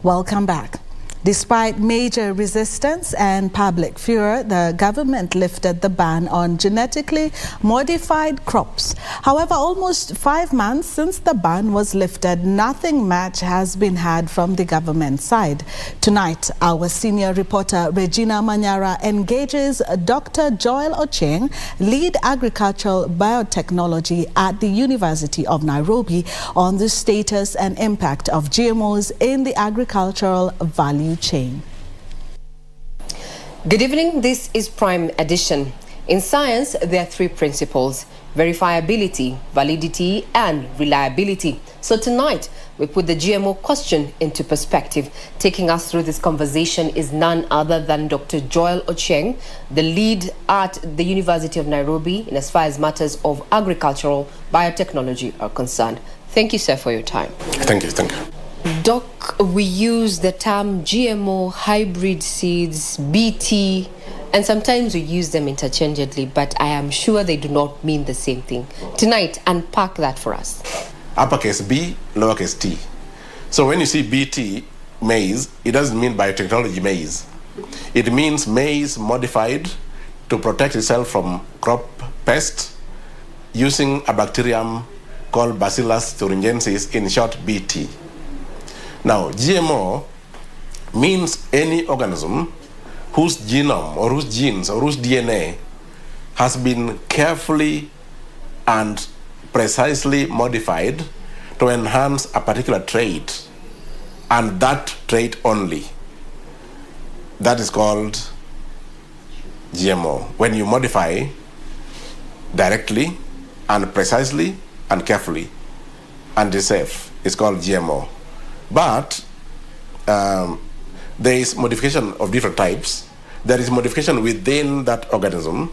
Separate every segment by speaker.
Speaker 1: Welcome back. Despite major resistance and public furor, the government lifted the ban on genetically modified crops. However, almost 5 months since the ban was lifted, nothing much has been heard from the government side. Tonight, our senior reporter Regina Manyara engages Dr. Joel Ochieng, lead agricultural biotechnology at the University of Nairobi, on the status and impact of GMOs in the agricultural value chain.
Speaker 2: Good evening, this is Prime Edition. In science, there are 3 principles: verifiability, validity, and reliability. So tonight, we put the GMO question into perspective. Taking us through this conversation is none other than Dr. Joel Ochieng, the lead at the University of Nairobi in as far as matters of agricultural biotechnology are concerned. Thank you, sir, for your time.
Speaker 3: Thank you.
Speaker 2: Doc, we use the term GMO, hybrid seeds, BT, and sometimes we use them interchangeably, but I am sure they do not mean the same thing. Tonight, unpack that for us.
Speaker 3: Uppercase B, lowercase t. So when you see BT, maize, it doesn't mean biotechnology maize. It means maize modified to protect itself from crop pests using a bacterium called Bacillus thuringiensis, in short BT. Now, GMO means any organism whose genome or whose genes or whose DNA has been carefully and precisely modified to enhance a particular trait, and that trait only. That is called GMO. When you modify directly and precisely and carefully and is safe, it's called GMO. But there is modification of different types. There is modification within that organism,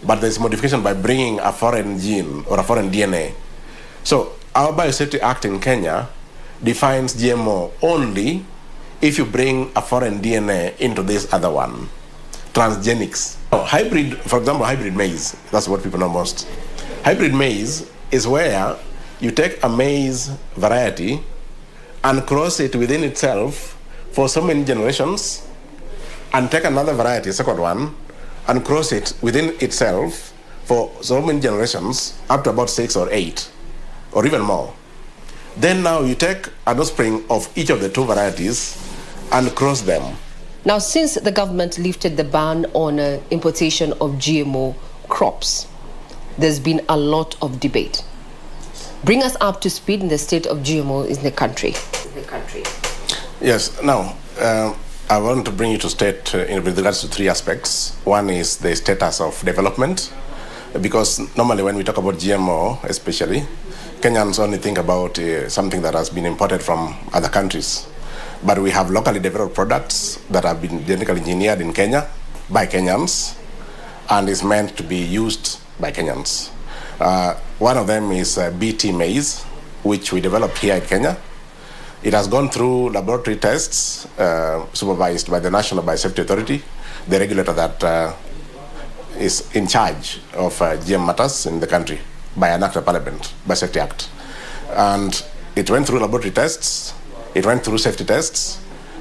Speaker 3: but there is modification by bringing a foreign gene or a foreign DNA. So our Biosafety Act in Kenya defines GMO only if you bring a foreign DNA into this other one, transgenics. Hybrid, for example, hybrid maize, that's what people know most. Hybrid maize is where you take a maize variety and cross it within itself for so many generations, and take another variety, second one, and cross it within itself for so many generations, up to about 6 or 8, or even more. Then now you take an offspring of each of the 2 varieties and cross them.
Speaker 2: Now, since the government lifted the ban on importation of GMO crops, there's been a lot of debate. Bring us up to speed in the state of GMO in the country.
Speaker 3: Yes, now, I want to bring you to state with regards to 3 aspects. One is the status of development, because normally when we talk about GMO, especially, Kenyans only think about something that has been imported from other countries. But we have locally developed products that have been genetically engineered in Kenya by Kenyans and is meant to be used by Kenyans. One of them is BT maize, which we developed here in Kenya. It has gone through laboratory tests supervised by the National Biosafety Authority, the regulator that is in charge of GM matters in the country, by an act of parliament, Biosafety Act. And it went through laboratory tests, it went through safety tests,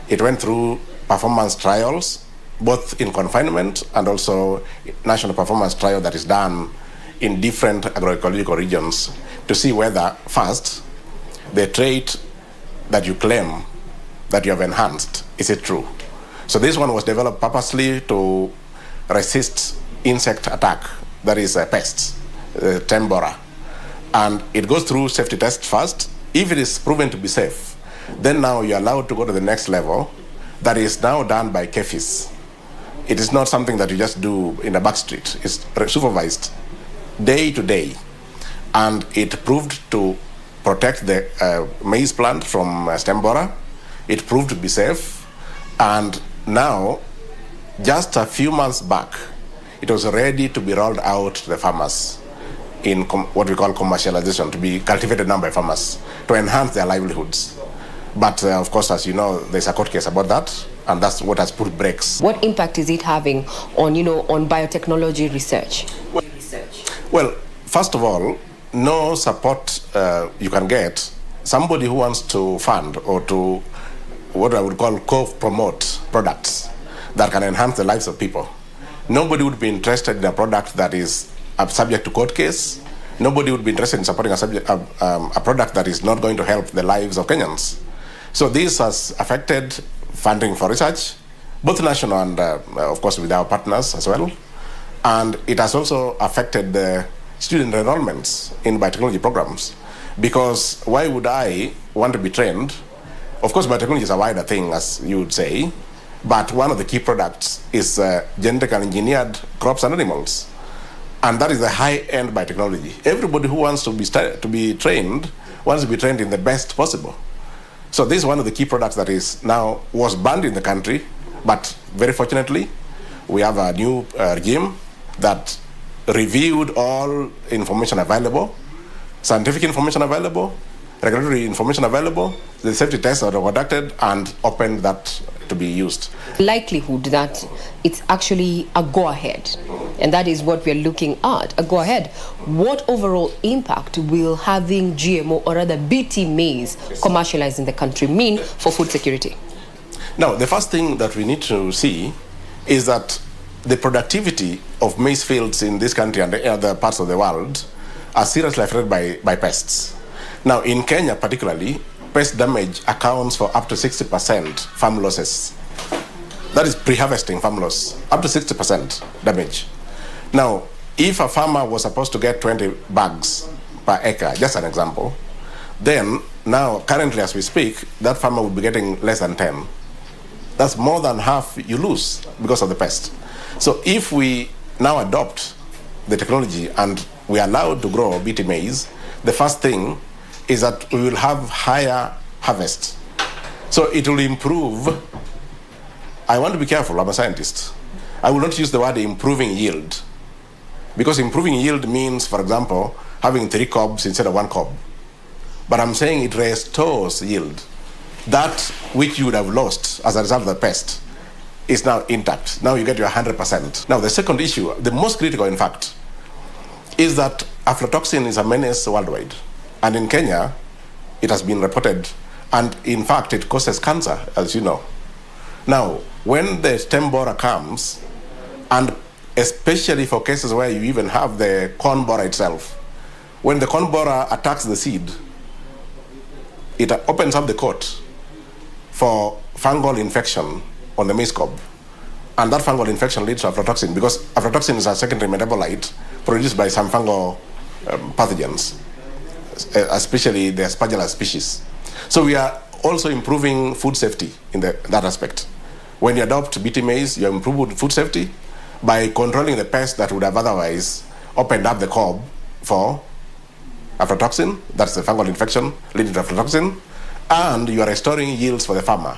Speaker 3: it went through performance trials, both in confinement and also national performance trial that is done in different agroecological regions to see whether, first, the trait that you claim that you have enhanced, is it true? So this one was developed purposely to resist insect attack, that is pests, Tembora. And it goes through safety test first. If it is proven to be safe, then now you're allowed to go to the next level that is now done by KEFIS. It is not something that you just do in a back street. It's supervised day to day. And it proved to protect the maize plant from stem borer. It proved to be safe. And now, just a few months back, it was ready to be rolled out to the farmers in what we call commercialization, to be cultivated now by farmers to enhance their livelihoods. But of course, as you know, there's a court case about that, and that's what has put brakes.
Speaker 2: What impact is it having on, on biotechnology research?
Speaker 3: Well, first of all, no support you can get somebody who wants to fund or to what I would call co-promote products that can enhance the lives of people, nobody would be interested in a product that is subject to court case. Nobody would be interested in supporting a product that is not going to help the lives of Kenyans. So this has affected funding for research, both national and, of course, with our partners as well. And it has also affected the student enrollments in biotechnology programs. Because why would I want to be trained? Of course, biotechnology is a wider thing, as you would say, but one of the key products is genetically engineered crops and animals. And that is the high-end biotechnology. Everybody who wants to be trained wants to be trained in the best possible. So this is one of the key products that was banned in the country, but very fortunately, we have a new regime that reviewed all information available, scientific information available, regulatory information available, the safety tests are conducted and opened that to be used.
Speaker 2: Likelihood that it's actually a go-ahead, and that is what we're looking at, a go-ahead. What overall impact will having GMO or rather BT maize commercialized in the country mean for food security?
Speaker 3: Now, the first thing that we need to see is that the productivity of maize fields in this country and other parts of the world are seriously affected by pests. Now, in Kenya particularly, pest damage accounts for up to 60% farm losses. That is pre-harvesting farm loss, up to 60% damage. Now, if a farmer was supposed to get 20 bags per acre, just an example, then now, currently as we speak, that farmer would be getting less than 10. That's more than half you lose because of the pest. So if we now adopt the technology and we are allowed to grow BT maize, the first thing is that we will have higher harvest. So it will improve. I want to be careful, I'm a scientist. I will not use the word improving yield, because improving yield means, for example, having 3 cobs instead of 1 cob. But I'm saying it restores yield. That which you would have lost as a result of the pest is now intact. Now you get your 100%. Now the second issue, the most critical in fact, is that aflatoxin is a menace worldwide. And in Kenya, it has been reported, and in fact, it causes cancer, as you know. Now, when the stem borer comes, and especially for cases where you even have the corn borer itself, when the corn borer attacks the seed, it opens up the coat for fungal infection on the maize cob. And that fungal infection leads to aflatoxin, because aflatoxin is a secondary metabolite produced by some fungal pathogens, especially the Aspergillus species. So we are also improving food safety in that aspect. When you adopt BT maize, you improve food safety by controlling the pest that would have otherwise opened up the cob for aflatoxin, that's the fungal infection leading to aflatoxin, and you are restoring yields for the farmer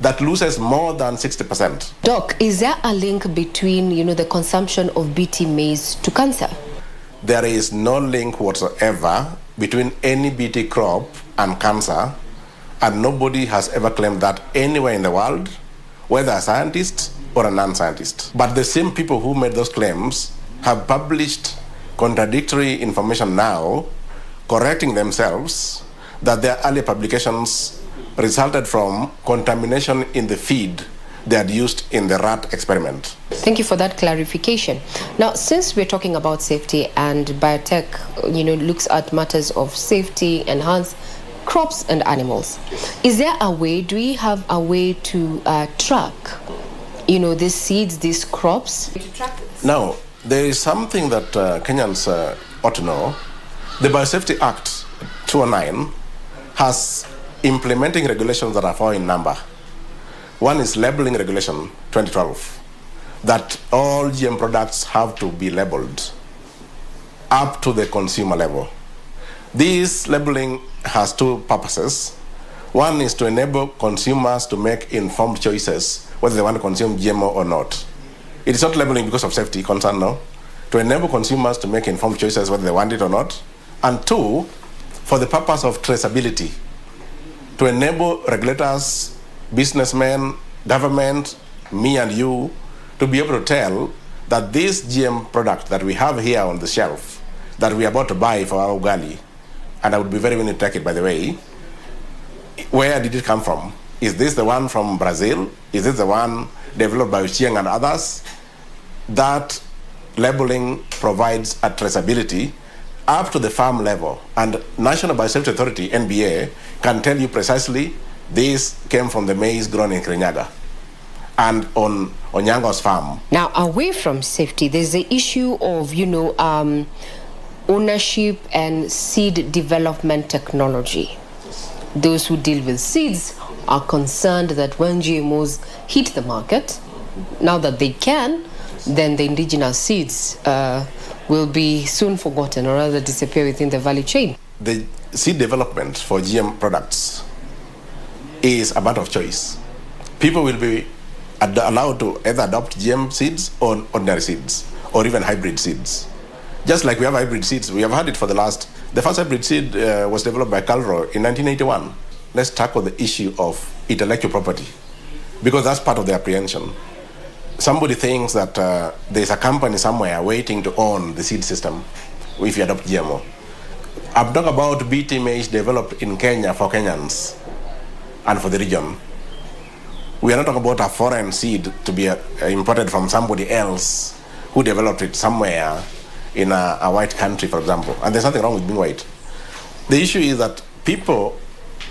Speaker 3: that loses more than 60%.
Speaker 2: Doc, is there a link between, the consumption of BT maize to cancer?
Speaker 3: There is no link whatsoever between any BT crop and cancer, and nobody has ever claimed that anywhere in the world, whether a scientist or a non-scientist. But the same people who made those claims have published contradictory information now, correcting themselves that their earlier publications resulted from contamination in the feed they had used in the rat experiment.
Speaker 2: Thank you for that clarification. Now, since we're talking about safety and biotech, looks at matters of safety, enhance crops and animals, is there a way, do we have a way to track, these seeds, these crops?
Speaker 3: Now, there is something that Kenyans ought to know. The Biosafety Act 2009 has implementing regulations that are 4 in number. One is labeling regulation 2012, that all GM products have to be labeled up to the consumer level. This labeling has 2 purposes. One is to enable consumers to make informed choices whether they want to consume GMO or not. It is not labeling because of safety concern, no. To enable consumers to make informed choices whether they want it or not. And 2, for the purpose of traceability, to enable regulators, businessmen, government, me and you, to be able to tell that this GM product that we have here on the shelf, that we are about to buy for our ugali, and I would be very willing to take it, by the way, where did it come from? Is this the one from Brazil? Is this the one developed by Ochieng and others? That labeling provides a traceability up to the farm level. And National Biosafety Authority, NBA, can tell you precisely this came from the maize grown in Kirinyaga and on Onyango's farm.
Speaker 2: Now, away from safety, there's the issue of, ownership and seed development technology. Those who deal with seeds are concerned that when GMOs hit the market, now that they can, then the indigenous seeds will be soon forgotten or rather disappear within the value chain.
Speaker 3: The seed development for GM products is a matter of choice. People will be allowed to either adopt GM seeds or ordinary seeds or even hybrid seeds. Just like we have hybrid seeds, we have had it for the first hybrid seed was developed by Calro in 1981. Let's tackle the issue of intellectual property because that's part of the apprehension. Somebody thinks that there's a company somewhere waiting to own the seed system if you adopt GMO. I'm talking about BT maize developed in Kenya for Kenyans and for the region. We are not talking about a foreign seed to be imported from somebody else who developed it somewhere in a white country, for example. And there's nothing wrong with being white. The issue is that people,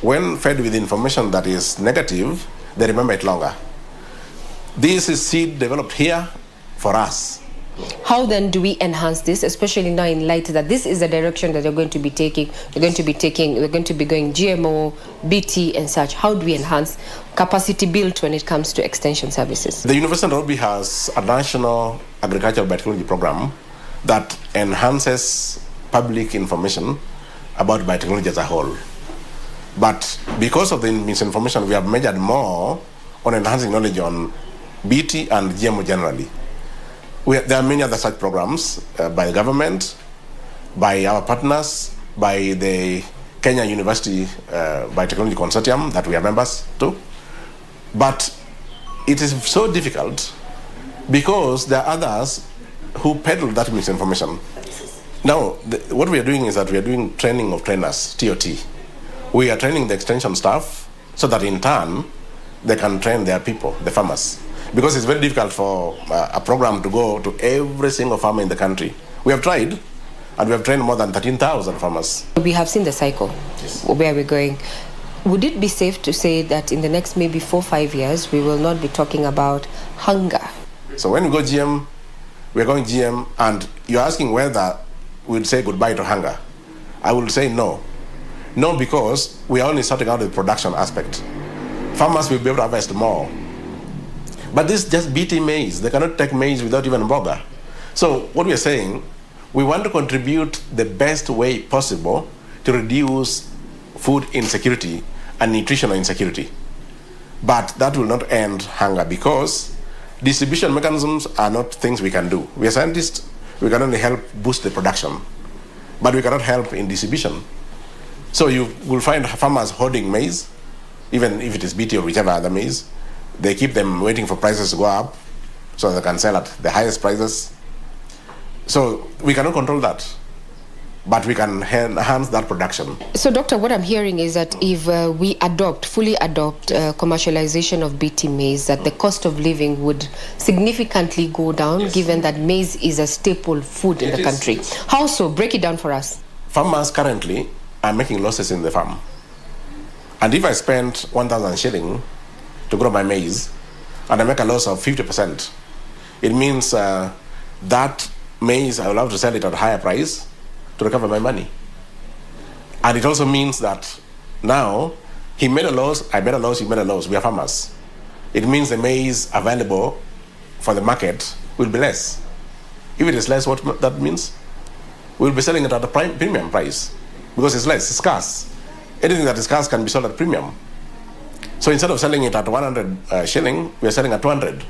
Speaker 3: when fed with information that is negative, they remember it longer. This is seed developed here for us.
Speaker 2: How then do we enhance this, especially now in light that this is the direction that you're going to be taking? We're going to be going GMO, BT and such. How do we enhance capacity built when it comes to extension services?
Speaker 3: The University of Nairobi has a national agricultural biotechnology program that enhances public information about biotechnology as a whole. But because of the misinformation, we have measured more on enhancing knowledge on BT and GMO generally. There are many other such programs by the government, by our partners, by the Kenya University Biotechnology Consortium that we are members to. But it is so difficult because there are others who peddle that misinformation. Now, what we are doing is that we are doing training of trainers, TOT. We are training the extension staff so that in turn, they can train their people, the farmers. Because it's very difficult for a program to go to every single farmer in the country. We have tried, and we have trained more than 13,000 farmers.
Speaker 2: We have seen the cycle, where we're going. Would it be safe to say that in the next maybe 4 or 5 years, we will not be talking about hunger?
Speaker 3: So when we go GM, we're going GM, and you're asking whether we'll say goodbye to hunger. I will say no. No, because we are only starting out with the production aspect. Farmers will be able to harvest more. But this is just BT maize. They cannot take maize without even boga. So what we are saying, we want to contribute the best way possible to reduce food insecurity and nutritional insecurity. But that will not end hunger because distribution mechanisms are not things we can do. We are scientists, we can only help boost the production, but we cannot help in distribution. So you will find farmers hoarding maize, even if it is BT or whichever other maize. They keep them waiting for prices to go up so they can sell at the highest prices. So we cannot control that, but we can enhance that production.
Speaker 2: So, Doctor, what I'm hearing is that if we fully adopt commercialization of BT maize, that the cost of living would significantly go down, yes, given that maize is a staple food in the country. How so? Break it down for us.
Speaker 3: Farmers currently are making losses in the farm. And if I spend 1,000 shilling to grow my maize, and I make a loss of 50%, it means that maize, I will have to sell it at a higher price to recover my money. And it also means that now, he made a loss, I made a loss, he made a loss, we are farmers. It means the maize available for the market will be less. If it is less, what that means? We'll be selling it at a premium price, because it's less, it's scarce. Anything that is scarce can be sold at premium. So instead of selling it at 100 shilling, we are selling at 200.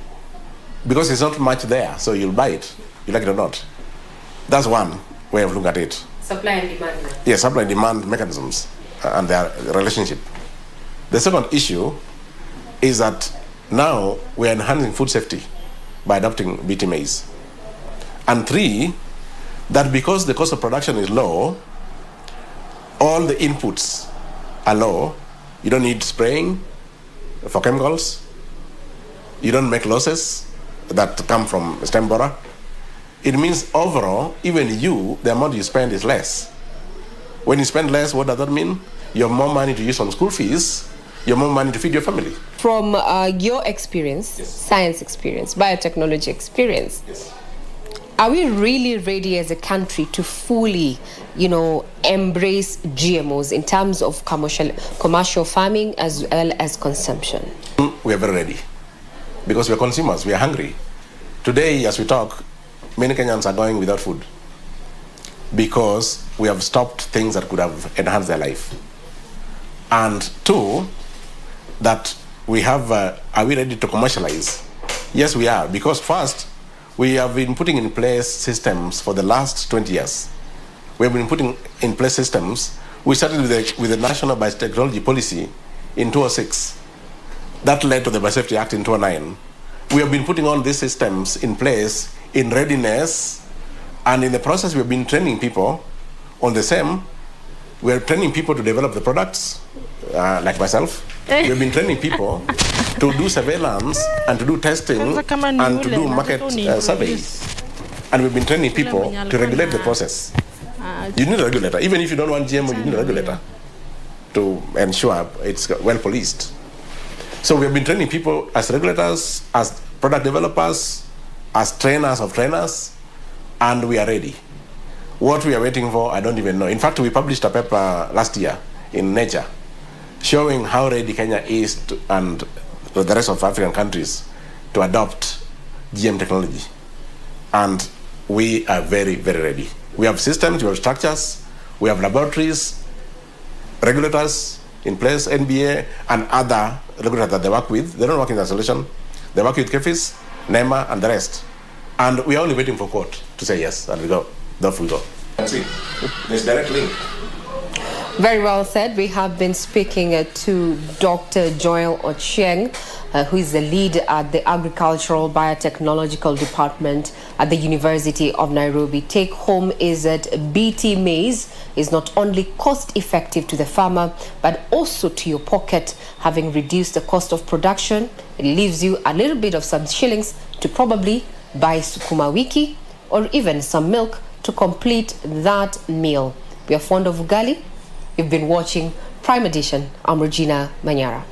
Speaker 3: Because it's not much there, so you'll buy it, you like it or not. That's one way of looking at it.
Speaker 2: Supply and demand.
Speaker 3: Yes, supply and demand mechanisms and their relationship. The second issue is that now we are enhancing food safety by adopting BT maize. And three, that because the cost of production is low, all the inputs are low, You don't need spraying for chemicals. You don't make losses that come from stem borer. It means overall, even you, the amount you spend is less. When you spend less, what does that mean? You have more money to use on school fees. You have more money to feed your family.
Speaker 2: From your experience,
Speaker 3: yes.
Speaker 2: Science experience, biotechnology experience,
Speaker 3: yes.
Speaker 2: Are we really ready as a country to fully, embrace GMOs in terms of commercial farming as well as consumption?
Speaker 3: We are very ready because we are consumers. We are hungry. Today, as we talk, many Kenyans are going without food because we have stopped things that could have enhanced their life. And two, that we have, are we ready to commercialize? Yes, we are, because first, we have been putting in place systems for the last 20 years. We have been putting in place systems. We started with the National Biotechnology Policy in 2006. That led to the Biosafety Act in 2009. We have been putting all these systems in place in readiness, and in the process we have been training people on the same. We are training people to develop the products, like myself. We have been training people to do surveillance and to do testing and to do market surveys. And we've been training people to regulate the process. You need a regulator. Even if you don't want GMO, you need a regulator to ensure it's well policed. So we have been training people as regulators, as product developers, as trainers of trainers, and we are ready. What we are waiting for, I don't even know. In fact, we published a paper last year in Nature showing how ready Kenya is and the rest of African countries to adopt GM technology. And we are very, very ready. We have systems, we have structures, we have laboratories, regulators in place, NBA, and other regulators that they work with. They don't work in isolation. They work with KFIS, NEMA, and the rest. And we are only waiting for court to say yes, and we go. Off we go. That's it. There's direct link.
Speaker 2: Very well said. We have been speaking to Dr. Joel Ochieng, who is the lead at the Agricultural Biotechnological Department at the University of Nairobi. Take home is that BT maize is not only cost effective to the farmer, but also to your pocket. Having reduced the cost of production, it leaves you a little bit of some shillings to probably buy sukuma wiki or even some milk to complete that meal. We are fond of ugali. You've been watching Prime Edition. I'm Regina Manyara.